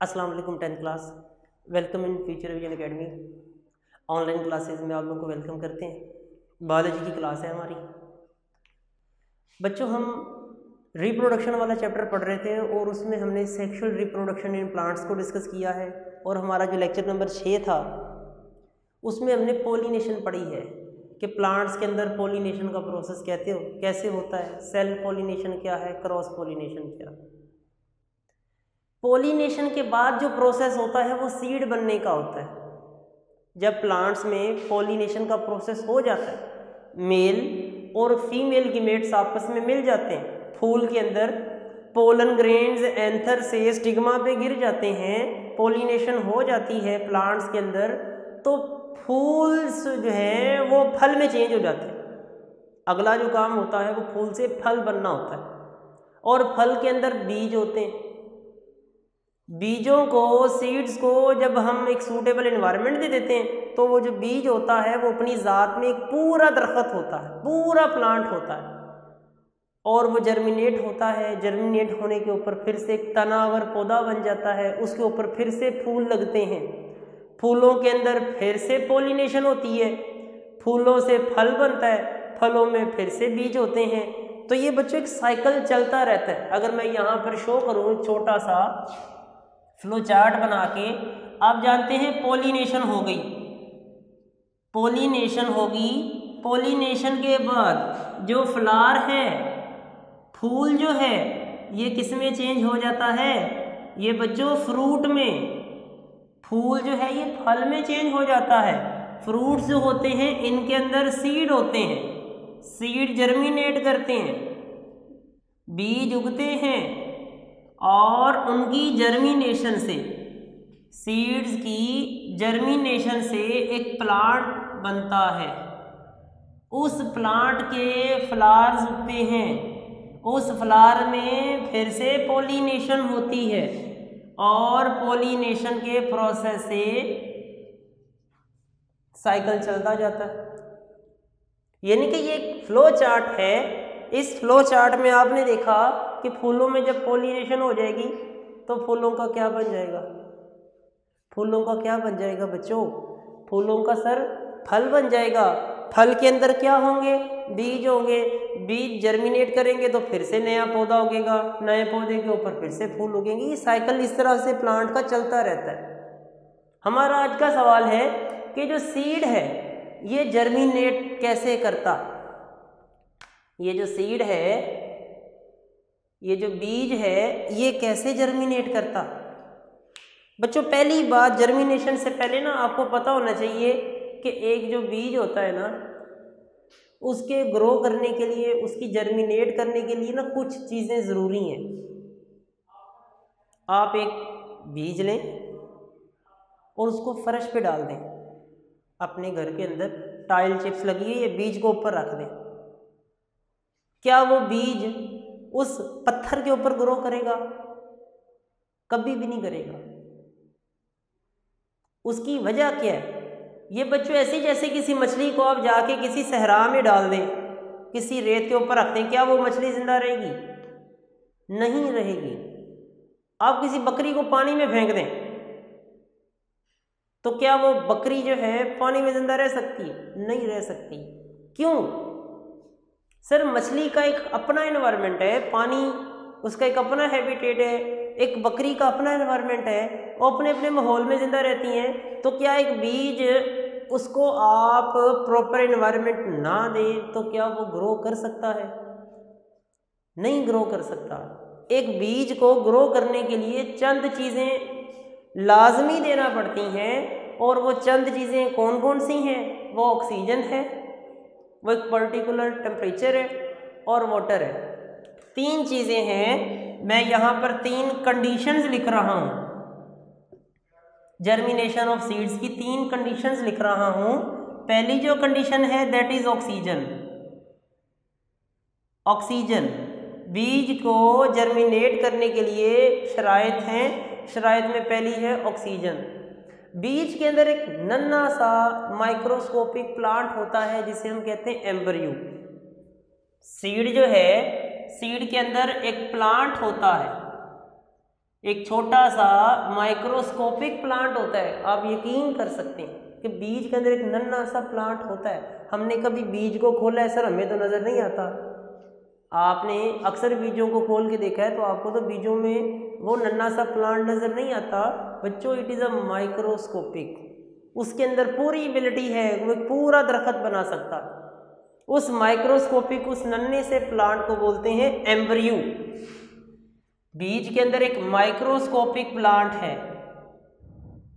अस्सलाम वालेकुम 10th class. Welcome in future vision academy. Online classes में आप लोगों को वेलकम करते हैं। बायोलॉजी की क्लास है हमारी। बच्चों, हम रिप्रोडक्शन वाला चैप्टर पढ़ रहे थे और उसमें हमने सेक्सुअल रिप्रोडक्शन इन प्लांट्स को डिस्कस किया है। और हमारा जो लेक्चर नंबर 6 था उसमें हमने पोलिनेशन पढ़ी है कि प्लांट्स के अंदर पोलिनेशन का प्रोसेस कैसे होता है, सेल्फ पोलिनेशन क्या है, क्रॉस पोलिनेशन क्या है। पोलिनेशन के बाद जो प्रोसेस होता है वो सीड बनने का होता है। जब प्लांट्स में पोलिनेशन का प्रोसेस हो जाता है, मेल और फीमेल गीमेट्स आपस में मिल जाते हैं, फूल के अंदर पोलन ग्रेन्स एंथर से स्टिग्मा पे गिर जाते हैं, पोलिनेशन हो जाती है प्लांट्स के अंदर, तो फूल्स जो है वो फल में चेंज हो जाते हैं। अगला जो काम होता है वो फूल से फल बनना होता है और फल के अंदर बीज होते हैं। बीजों को, सीड्स को जब हम एक सूटेबल एनवायरनमेंट दे देते हैं तो वो जो बीज होता है वो अपनी ज़ात में एक पूरा दरख्त होता है, पूरा प्लांट होता है और वो जर्मिनेट होता है। जर्मिनेट होने के ऊपर फिर से एक तनावर पौधा बन जाता है, उसके ऊपर फिर से फूल लगते हैं, फूलों के अंदर फिर से पोलिनेशन होती है, फूलों से फल बनता है, फलों में फिर से बीज होते हैं। तो ये बच्चों एक साइकिल चलता रहता है। अगर मैं यहाँ पर शो करूँ छोटा सा फ्लो चार्ट बना के, आप जानते हैं पोलिनेशन हो गई, पोलिनेशन होगी, पोलिनेशन के बाद जो फ्लावर है, फूल जो है, ये किस में चेंज हो जाता है, ये बच्चों फ्रूट में। फूल जो है ये फल में चेंज हो जाता है। फ्रूट्स जो होते हैं इनके अंदर सीड होते हैं, सीड जर्मिनेट करते हैं, बीज उगते हैं और उनकी जर्मिनेशन से, सीड्स की जर्मिनेशन से एक प्लांट बनता है। उस प्लांट के फ्लावर्स उगते हैं, उस फ्लावर में फिर से पोलिनेशन होती है और पोलिनेशन के प्रोसेस से साइकिल चलता जाता है। यानी कि ये एक फ्लो चार्ट है। इस फ्लो चार्ट में आपने देखा कि फूलों में जब पोलिनेशन हो जाएगी तो फूलों का क्या बन जाएगा, फूलों का क्या बन जाएगा बच्चों, फूलों का सर फल बन जाएगा। फल के अंदर क्या होंगे, बीज होंगे, बीज जर्मिनेट करेंगे तो फिर से नया पौधा उगेगा, नए पौधे के ऊपर फिर से फूल उगेंगे। ये साइकिल इस तरह से प्लांट का चलता रहता है। हमारा आज का सवाल है कि जो सीड है ये जर्मिनेट कैसे करता, ये जो सीड है, ये जो बीज है, ये कैसे जर्मिनेट करता। बच्चों, पहली बात, जर्मिनेशन से पहले ना आपको पता होना चाहिए कि एक जो बीज होता है ना, उसके ग्रो करने के लिए, उसकी जर्मिनेट करने के लिए ना कुछ चीज़ें ज़रूरी हैं। आप एक बीज लें और उसको फर्श पे डाल दें, अपने घर के अंदर टाइल चिप्स लगी है, ये बीज को ऊपर रख दें। क्या वो बीज उस पत्थर के ऊपर ग्रो करेगा? कभी भी नहीं करेगा। उसकी वजह क्या है? ये बच्चों ऐसे जैसे किसी मछली को आप जाके किसी सहरा में डाल दें, किसी रेत के ऊपर रख दें, क्या वो मछली जिंदा रहेगी? नहीं रहेगी। आप किसी बकरी को पानी में फेंक दें तो क्या वो बकरी जो है पानी में जिंदा रह सकती है? नहीं रह सकती। क्यों? सर, मछली का एक अपना एनवायरनमेंट है, पानी उसका एक अपना हैबिटेट है, एक बकरी का अपना एनवायरनमेंट है, वो अपने अपने माहौल में ज़िंदा रहती हैं। तो क्या एक बीज, उसको आप प्रॉपर एनवायरनमेंट ना दें तो क्या वो ग्रो कर सकता है? नहीं ग्रो कर सकता। एक बीज को ग्रो करने के लिए चंद चीज़ें लाजमी देना पड़ती हैं और वो चंद चीज़ें कौन कौन सी हैं? वो ऑक्सीजन है, वो एक पर्टिकुलर टेम्परेचर है और वाटर है। तीन चीज़ें हैं। मैं यहाँ पर तीन कंडीशंस लिख रहा हूँ, जर्मिनेशन ऑफ सीड्स की तीन कंडीशंस लिख रहा हूँ। पहली जो कंडीशन है दैट इज ऑक्सीजन। ऑक्सीजन बीज को जर्मिनेट करने के लिए शराइत हैं। शराइत में पहली है ऑक्सीजन। बीज के अंदर एक नन्हा सा माइक्रोस्कोपिक प्लांट होता है जिसे हम कहते हैं एम्ब्रियो। सीड जो है, सीड के अंदर एक प्लांट होता है, एक छोटा सा माइक्रोस्कोपिक प्लांट होता है। आप यकीन कर सकते हैं कि बीज के अंदर एक नन्हा सा प्लांट होता है। हमने कभी बीज को खोला है सर, हमें तो नज़र नहीं आता। आपने अक्सर बीजों को खोल के देखा है तो आपको तो बीजों में वो नन्हा सा प्लांट नज़र नहीं आता। बच्चों, इट इज़ अ माइक्रोस्कोपिक, उसके अंदर पूरी एबिलिटी है, वो एक पूरा दरख्त बना सकता है। उस माइक्रोस्कोपिक, उस नन्हे से प्लांट को बोलते हैं एम्ब्रियो। बीज के अंदर एक माइक्रोस्कोपिक प्लांट है,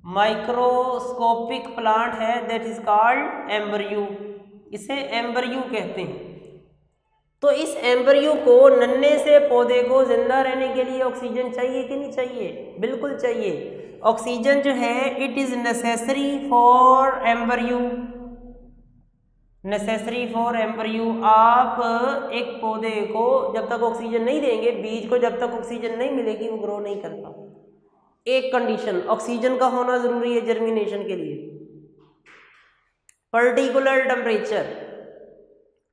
माइक्रोस्कोपिक प्लांट है, दैट इज कॉल्ड एम्ब्रियो। इसे एम्ब्रियो कहते हैं। तो इस एम्ब्रियो को, नन्हे से पौधे को जिंदा रहने के लिए ऑक्सीजन चाहिए कि नहीं चाहिए? बिल्कुल चाहिए। ऑक्सीजन जो है it is necessary for embryo, necessary for embryo. आप एक पौधे को जब तक ऑक्सीजन नहीं देंगे, बीज को जब तक ऑक्सीजन नहीं मिलेगी, वो ग्रो नहीं करता। एक कंडीशन ऑक्सीजन का होना जरूरी है जर्मिनेशन के लिए। पर्टिकुलर टेम्परेचर,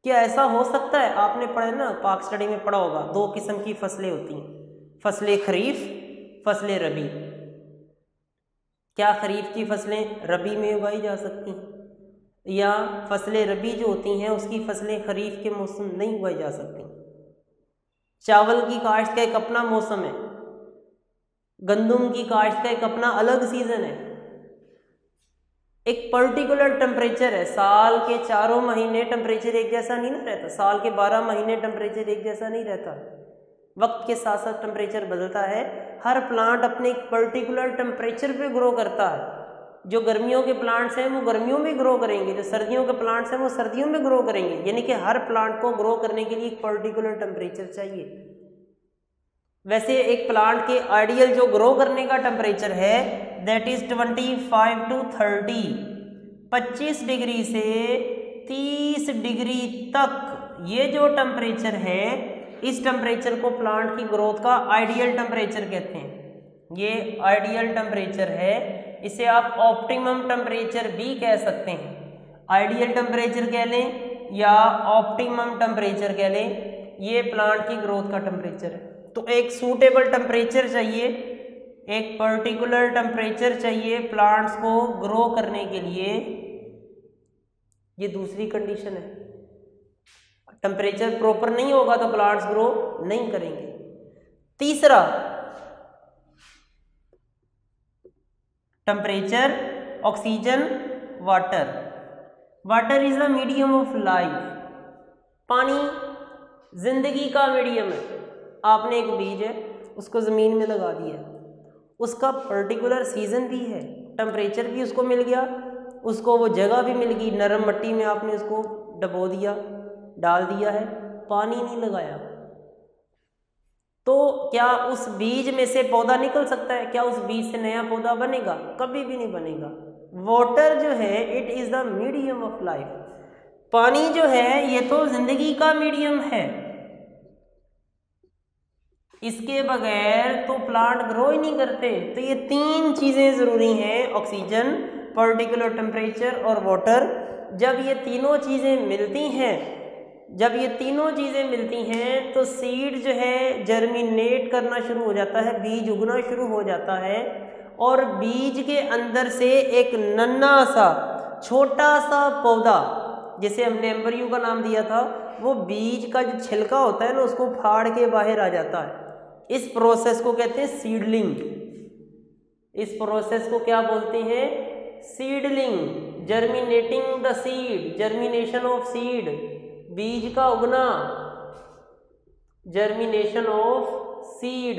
क्या ऐसा हो सकता है? आपने पढ़ा ना, पाक स्टडी में पढ़ा होगा, 2 किस्म की फसलें होती हैं, फसलें खरीफ, फसलें रबी। क्या खरीफ की फसलें रबी में उगाई जा सकती हैं? या फसलें रबी जो होती हैं उसकी फसलें खरीफ के मौसम नहीं उगाई जा सकती? चावल की काश्त का एक अपना मौसम है, गंदम की काश्त का एक अपना अलग सीजन है। एक पर्टिकुलर टेम्परेचर है, साल के 4 महीने टेम्परेचर एक जैसा नहीं ना रहता, साल के 12 महीने टेम्परेचर एक जैसा नहीं रहता। वक्त के साथ साथ टेम्परेचर बदलता है। हर प्लांट अपने एक पर्टिकुलर टेम्परेचर पे ग्रो करता है। जो गर्मियों के प्लांट्स हैं वो गर्मियों में ग्रो करेंगे, जो सर्दियों के प्लांट्स हैं वो सर्दियों में ग्रो करेंगे। यानी कि हर प्लांट को ग्रो करने के लिए एक पर्टिकुलर टेम्परेचर चाहिए। वैसे एक प्लांट के आइडियल जो ग्रो करने का टेम्परेचर है दैट इज 25 to 30, 25 डिग्री से 30 डिग्री तक ये जो टेम्परेचर है, इस टेम्परेचर को प्लांट की ग्रोथ का आइडियल टेम्परेचर कहते हैं। ये आइडियल टेम्परेचर है, इसे आप ऑप्टिमम टेम्परेचर भी कह सकते हैं। आइडियल टेम्परेचर कह लें या ऑप्टिमम टेम्परेचर कह लें, ये प्लांट की ग्रोथ का टेम्परेचर है। तो एक सूटेबल टेम्परेचर चाहिए, एक पर्टिकुलर टेम्परेचर चाहिए प्लांट्स को ग्रो करने के लिए। ये दूसरी कंडीशन है। टेम्परेचर प्रॉपर नहीं होगा तो प्लांट्स ग्रो नहीं करेंगे। तीसरा, temperature, oxygen, water. Water is the medium of life. पानी जिंदगी का मीडियम है। आपने एक बीज है, उसको ज़मीन में लगा दिया, उसका पर्टिकुलर सीजन भी है, टेम्परेचर भी उसको मिल गया, उसको वो जगह भी मिल गई, नरम मिट्टी में आपने उसको डबो दिया, डाल दिया है, पानी नहीं लगाया, तो क्या उस बीज में से पौधा निकल सकता है? क्या उस बीज से नया पौधा बनेगा? कभी भी नहीं बनेगा। वाटर जो है it is the medium of life. पानी जो है ये तो जिंदगी का मीडियम है, इसके बगैर तो प्लांट ग्रो ही नहीं करते। तो ये 3 चीज़ें ज़रूरी हैं, ऑक्सीजन, पर्टिकुलर टेम्परेचर और वाटर। जब ये तीनों चीज़ें मिलती हैं तो सीड जो है जर्मिनेट करना शुरू हो जाता है, बीज उगना शुरू हो जाता है, और बीज के अंदर से एक नन्हा सा छोटा सा पौधा, जिसे हमने एम्ब्रियो का नाम दिया था, वो बीज का जो छिलका होता है ना उसको फाड़ के बाहर आ जाता है। इस प्रोसेस को कहते हैं सीडलिंग। इस प्रोसेस को क्या बोलते हैं? Seedling. Germinating the seed, germination of seed, बीज का उगना, जर्मिनेशन ऑफ सीड।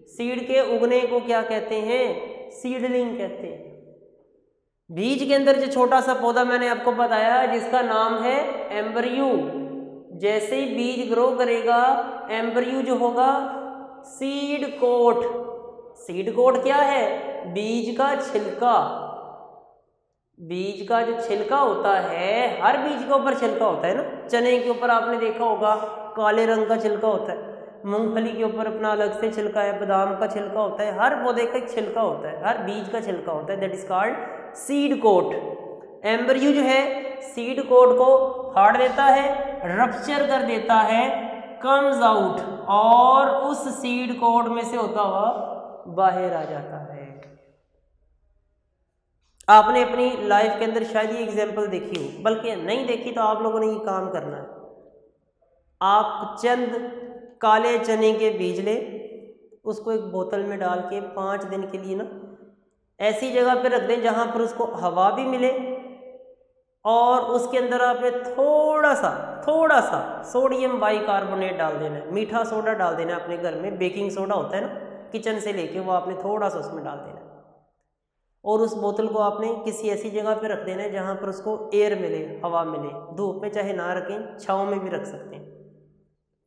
सीड के उगने को क्या कहते हैं? सीडलिंग कहते हैं। बीज के अंदर जो छोटा सा पौधा मैंने आपको बताया जिसका नाम है एम्ब्रियो, जैसे ही बीज ग्रो करेगा एम्ब्रियो जो होगा सीड कोट। सीड कोट क्या है? बीज का छिलका। बीज का जो छिलका होता है, हर बीज के ऊपर छिलका होता है ना। चने के ऊपर आपने देखा होगा काले रंग का छिलका होता है, मूंगफली के ऊपर अपना अलग से छिलका है, बादाम का छिलका होता है, हर पौधे का एक छिलका होता है, हर बीज का छिलका होता है, that is called seed coat. Embryo जो है सीड कोट को फाड़ देता है, रप्चर कर देता है, कम्स आउट, और उस सीड कोट में से होता हुआ बाहर आ जाता है। आपने अपनी लाइफ के अंदर शायद ये एग्जाम्पल देखी हो, बल्कि नहीं देखी तो आप लोगों ने ये काम करना है। आप चंद काले चने के बीज ले, उसको एक बोतल में डाल के 5 दिन के लिए ना ऐसी जगह पे रख दें जहाँ पर उसको हवा भी मिले, और उसके अंदर आपने थोड़ा सा सोडियम बाइकार्बोनेट डाल देना है, मीठा सोडा डाल देना है। अपने घर में बेकिंग सोडा होता है ना, किचन से लेके, वो आपने थोड़ा सा उसमें डाल देना है, और उस बोतल को आपने किसी ऐसी जगह पे रख देना है जहाँ पर उसको एयर मिले, हवा मिले। धूप में चाहे ना रखें, छाँव में भी रख सकते हैं।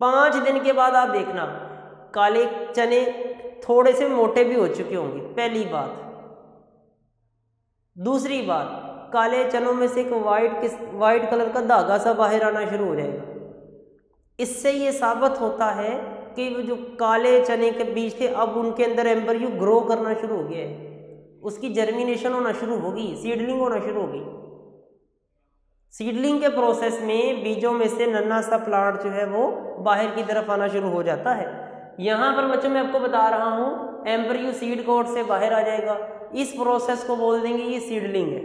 5 दिन के बाद आप देखना काले चने थोड़े से मोटे भी हो चुके होंगे, पहली बात। दूसरी बात, काले चनों में से एक वाइट कलर का धागा सा बाहर आना शुरू हो जाएगा। इससे ये साबित होता है कि वो जो काले चने के बीज थे, अब उनके अंदर एम्ब्रियो ग्रो करना शुरू हो गया है, उसकी जर्मिनेशन होना शुरू होगी, सीडलिंग होना शुरू होगी। सीडलिंग के प्रोसेस में बीजों में से नन्हा सा प्लांट जो है वो बाहर की तरफ आना शुरू हो जाता है। यहाँ पर बच्चों मैं आपको बता रहा हूँ, एम्ब्रियो सीड कोट से बाहर आ जाएगा। इस प्रोसेस को बोल देंगे ये सीडलिंग है।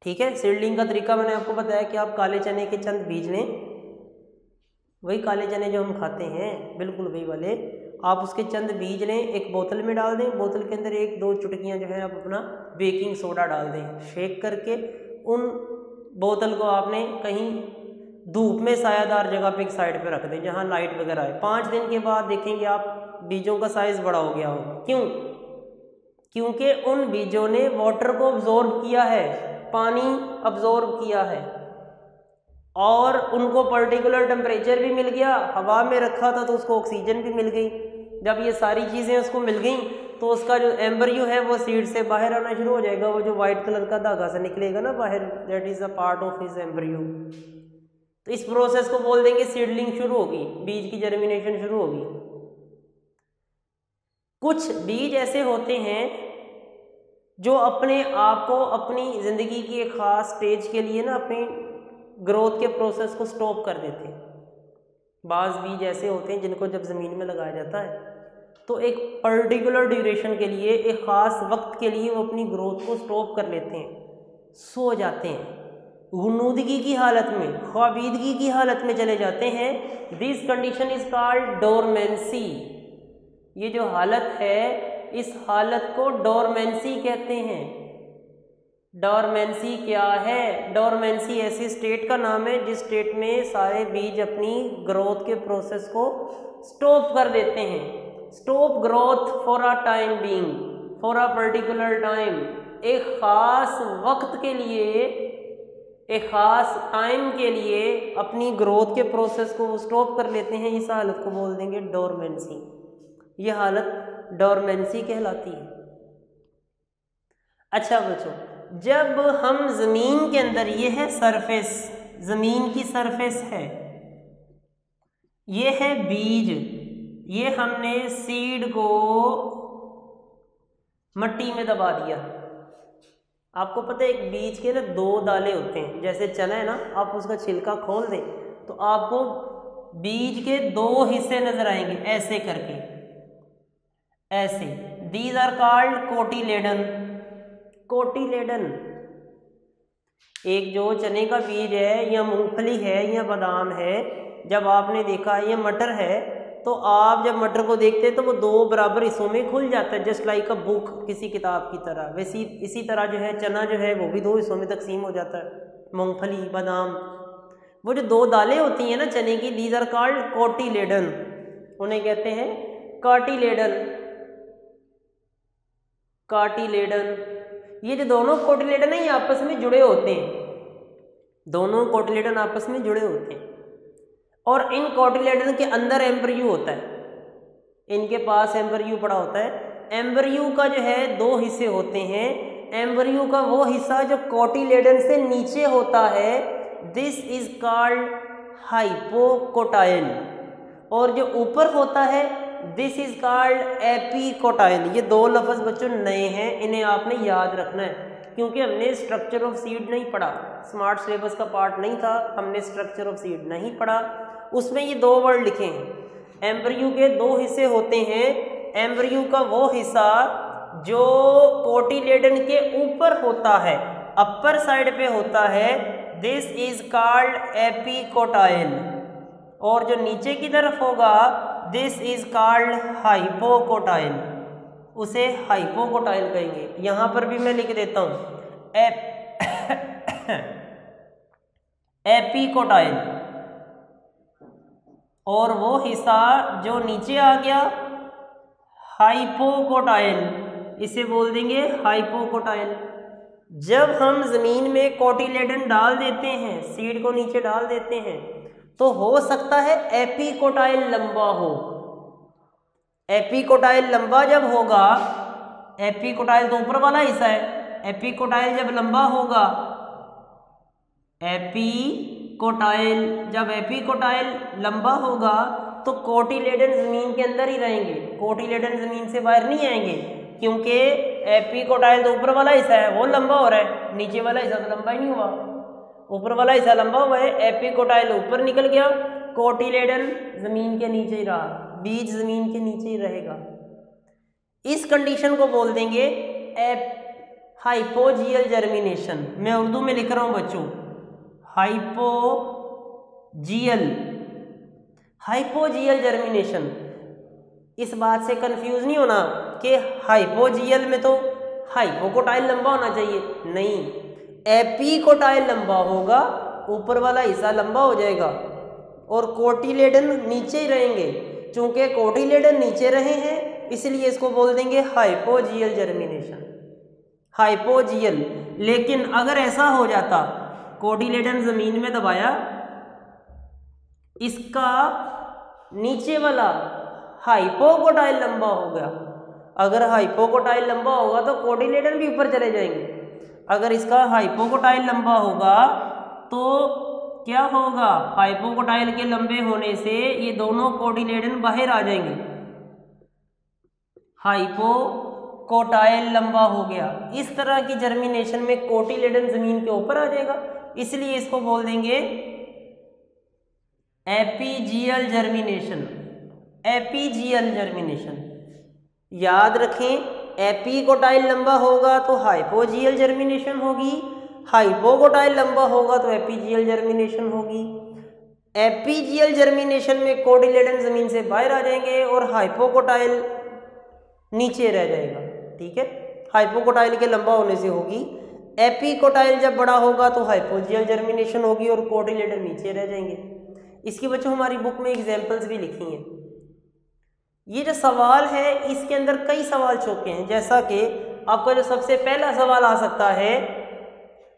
ठीक है, सीडलिंग का तरीका मैंने आपको बताया कि आप काले चने के चंद बीज लें, वही काले चने जो हम खाते हैं, बिल्कुल वही वाले। आप उसके चंद बीज लें, एक बोतल में डाल दें, बोतल के अंदर 1-2 चुटकियाँ जो है आप अपना बेकिंग सोडा डाल दें, शेक करके उन बोतल को आपने कहीं धूप में सायादार जगह पे एक साइड पे रख दें जहाँ लाइट वगैरह है। 5 दिन के बाद देखेंगे आप बीजों का साइज बड़ा हो गया होगा। क्यों? क्योंकि उन बीजों ने वाटर को अब्जॉर्ब किया है, पानी अब्जॉर्ब किया है, और उनको पर्टिकुलर टेम्परेचर भी मिल गया, हवा में रखा था तो उसको ऑक्सीजन भी मिल गई। जब ये सारी चीज़ें उसको मिल गई तो उसका जो एम्ब्रियो है वो सीड से बाहर आना शुरू हो जाएगा। वो जो वाइट कलर का धागा से निकलेगा ना बाहर, that is a part of his embryo. तो इस प्रोसेस को बोल देंगे सीडलिंग शुरू होगी, बीज की जर्मिनेशन शुरू होगी। कुछ बीज ऐसे होते हैं जो अपने आप को अपनी ज़िंदगी की एक ख़ास स्टेज के लिए ना अपनी ग्रोथ के प्रोसेस को स्टॉप कर देते हैं। बाज़ बीज ऐसे होते हैं जिनको जब ज़मीन में लगाया जाता है तो एक पर्टिकुलर ड्यूरेशन के लिए, एक ख़ास वक्त के लिए वो अपनी ग्रोथ को स्टॉप कर लेते हैं, सो जाते हैं, गुनूदगी की हालत में, ख्वाबीदगी की हालत में चले जाते हैं। This condition is called dormancy. ये जो हालत है, इस हालत को डोरमेंसी कहते हैं। डोरमेंसी क्या है? डोरमेंसी ऐसी स्टेट का नाम है जिस स्टेट में सारे बीज अपनी ग्रोथ के प्रोसेस को स्टॉप कर देते हैं। Stop growth for a time being, for a particular time, एक ख़ास वक्त के लिए, एक ख़ास टाइम के लिए अपनी ग्रोथ के प्रोसेस को स्टॉप कर लेते हैं। इस हालत को बोल देंगे डोरमेंसी। ये हालत डोरमेंसी कहलाती है। अच्छा बच्चों, जब हम ज़मीन के अंदर, ये है सरफेस, ज़मीन की सरफेस है, ये है बीज, ये हमने सीड को मट्टी में दबा दिया। आपको पता है एक बीज के ना 2 दाले होते हैं, जैसे चना है ना, आप उसका छिलका खोल दें तो आपको बीज के 2 हिस्से नजर आएंगे ऐसे करके, ऐसे। These are called cotyledon. Cotyledon, एक जो चने का बीज है या मूंगफली है या बादाम है, जब आपने देखा ये मटर है तो आप जब मटर को देखते हैं तो वो 2 बराबर हिस्सों में खुल जाता है, जस्ट लाइक अ बुक, किसी किताब की तरह। वैसी इसी तरह जो है चना जो है वो भी 2 हिस्सों में तकसीम हो जाता है। मूंगफली, बादाम, वो जो 2 दालें होती हैं ना चने की, दीज आर कॉल्ड कोटिलेडन, उन्हें कहते हैं कार्टिलेडन। कार्टिलेडन, ये जो दोनों कोटिलेडन है ये आपस में जुड़े होते हैं, दोनों कोटिलेडन आपस में जुड़े होते हैं, और इन कोटिलेडन के अंदर एम्ब्रियो होता है, इनके पास एम्ब्रियो पड़ा होता है। एम्ब्रियो का जो है 2 हिस्से होते हैं। एम्ब्रियो का वो हिस्सा जो कोटिलेडन से नीचे होता है, दिस इज कॉल्ड हाइपोकोटाइल, और जो ऊपर होता है दिस इज कॉल्ड एपीकोटाइल। ये 2 लफ्ज़ बच्चों नए हैं, इन्हें आपने याद रखना है क्योंकि हमने स्ट्रक्चर ऑफ सीड नहीं पढ़ा, स्मार्ट सिलेबस का पार्ट नहीं था, हमने स्ट्रक्चर ऑफ सीड नहीं पढ़ा। उसमें ये 2 वर्ड लिखे हैं। एम्ब्रियो के 2 हिस्से होते हैं, एम्ब्रियो का वो हिस्सा जो कोटिलेडन के ऊपर होता है, अपर साइड पे होता है, दिस इज कॉल्ड एपिकोटाइल। और जो नीचे की तरफ होगा दिस इज कॉल्ड हाइपोकोटाइल, उसे हाइपोकोटाइल कहेंगे। यहां पर भी मैं लिख देता हूं एपिकोटाइल। और वो हिस्सा जो नीचे आ गया हाइपोकोटाइल, इसे बोल देंगे हाइपोकोटाइल। जब हम जमीन में कोटिलेडन डाल देते हैं, सीड को नीचे डाल देते हैं, तो हो सकता है एपिकोटाइल लंबा हो। एपिकोटाइल लंबा जब होगा, एपिकोटाइल तो ऊपर वाला हिस्सा है, एपिकोटाइल जब लंबा होगा, एपिकोटाइल जब एपिकोटाइल लंबा होगा तो कोटिलेडन जमीन के अंदर ही रहेंगे, कोटिलेडन जमीन से बाहर नहीं आएंगे, क्योंकि एपिकोटाइल तो ऊपर वाला हिस्सा है वो लंबा हो रहा है, नीचे वाला हिस्सा तो लंबा ही नहीं हुआ। ऊपर वाला हिस्सा लंबा हुआ है, एपिकोटाइल ऊपर निकल गया, कोटिलेडन जमीन के नीचे ही रहा, बीज जमीन के नीचे ही रहेगा। इस कंडीशन को बोल देंगे हाइपोजियल जर्मिनेशन। मैं उर्दू में लिख रहा हूं बच्चों, हाइपोजियल जर्मिनेशन। इस बात से कंफ्यूज नहीं होना कि हाइपोजियल में तो हाइपोकोटाइल लंबा होना चाहिए, नहीं, एपिकोटाइल लंबा होगा, ऊपर वाला हिस्सा लंबा हो जाएगा और कोटिलेडन नीचे ही रहेंगे। चूंकि कोटिलेडन नीचे रहे हैं इसलिए इसको बोल देंगे हाइपोजियल जर्मिनेशन, हाइपोजियल। लेकिन अगर ऐसा हो जाता, कोटिलेडन जमीन में दबाया, इसका नीचे वाला हाइपोकोटाइल लंबा हो गया, अगर हाइपोकोटाइल लंबा होगा तो कोटिलेडन भी ऊपर चले जाएंगे। अगर इसका हाइपोकोटाइल लंबा होगा तो क्या होगा, हाइपोकोटाइल के लंबे होने से ये दोनों कोटिलेडन बाहर आ जाएंगे, हाइपोकोटाइल लंबा हो गया। इस तरह की जर्मिनेशन में कोटिलेडन जमीन के ऊपर आ जाएगा, इसलिए इसको बोल देंगे एपीजियल जर्मिनेशन, एपीजियल जर्मिनेशन। याद रखें, एपिकोटाइल लंबा होगा तो हाइपोजियल जर्मिनेशन होगी, हाइपोकोटाइल लंबा होगा तो एपीजियल जर्मिनेशन होगी। एपीजियल जर्मिनेशन में कोटिलेडन जमीन से बाहर आ जाएंगे और हाइपोकोटाइल नीचे रह जाएगा, ठीक है, हाइपोकोटाइल के लंबा होने से होगी। एपिकोटाइल जब बड़ा होगा तो हाइपोजियल जर्मिनेशन होगी और कोटिलेडन नीचे रह जाएंगे। इसकी बच्चों हमारी बुक में एग्जाम्पल्स भी लिखी हैं। ये जो सवाल है इसके अंदर कई सवाल छुपे हैं, जैसा कि आपका जो सबसे पहला सवाल आ सकता है,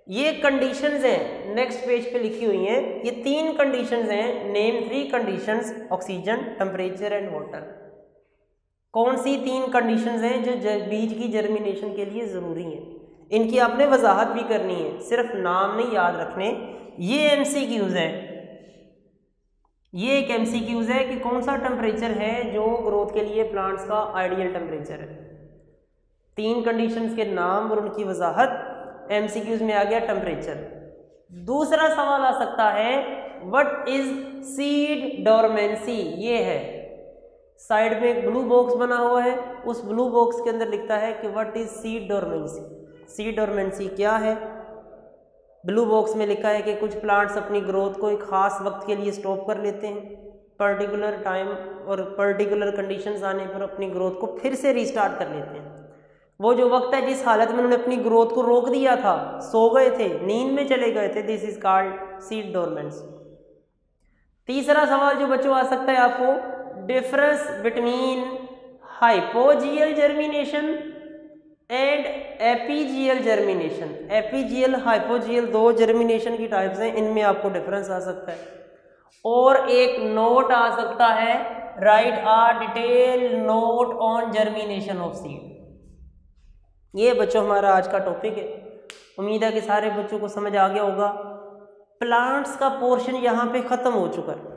ये कंडीशंस हैं, नेक्स्ट पेज पे लिखी हुई हैं, ये 3 कंडीशंस हैं, name 3 conditions, oxygen, temperature and water. कौन सी 3 कंडीशंस हैं जो बीज की जर्मिनेशन के लिए ज़रूरी हैं, इनकी आपने वजाहत भी करनी है, सिर्फ नाम नहीं याद रखने। ये एमसीक्यूज है, ये एक एमसीक्यूज है कि कौन सा टेम्परेचर है जो ग्रोथ के लिए प्लांट्स का आइडियल टेम्परेचर है। 3 कंडीशंस के नाम और उनकी वजाहत एमसीक्यूज में आ गया टेम्परेचर। दूसरा सवाल आ सकता है, व्हाट इज सीड डोरमेंसी। ये है, साइड में एक ब्लू बॉक्स बना हुआ है, उस ब्लू बॉक्स के अंदर लिखता है कि what is seed dormancy. Seed dormancy क्या है? ब्लू बॉक्स में लिखा है कि कुछ प्लांट्स अपनी ग्रोथ को एक ख़ास वक्त के लिए स्टॉप कर लेते हैं, पर्टिकुलर टाइम और पर्टिकुलर कंडीशंस आने पर अपनी ग्रोथ को फिर से रीस्टार्ट कर लेते हैं। वो जो वक्त है जिस हालत में उन्होंने अपनी ग्रोथ को रोक दिया था, सो गए थे, नींद में चले गए थे, this is called seed dormancy. तीसरा सवाल जो बच्चों आ सकता है आपको, difference between hypogeal germination and epigeal germination. Epigeal hypogeal 2 germination की टाइप्स हैं, इनमें आपको डिफरेंस आ सकता है। और एक नोट आ सकता है, right a detail note on germination of seed. ये बच्चों हमारा आज का टॉपिक है, उम्मीद है कि सारे बच्चों को समझ आ गया होगा। प्लांट्स का पोर्शन यहाँ पे ख़त्म हो चुका है।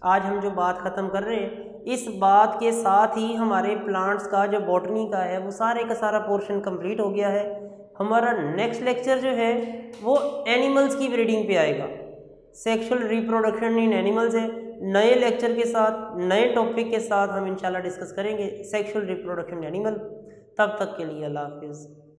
आज हम जो बात ख़त्म कर रहे हैं, इस बात के साथ ही हमारे प्लांट्स का जो बॉटनी का है वो सारे का सारा पोर्शन कंप्लीट हो गया है। हमारा नेक्स्ट लेक्चर जो है वो एनिमल्स की ब्रीडिंग पे आएगा, सेक्सुअल रिप्रोडक्शन इन एनिमल्स है। नए लेक्चर के साथ, नए टॉपिक के साथ हम इंशाल्लाह डिस्कस करेंगे सेक्सुअल रिप्रोडक्शन एनिमल। तब तक के लिए अल्लाह हाफिज़।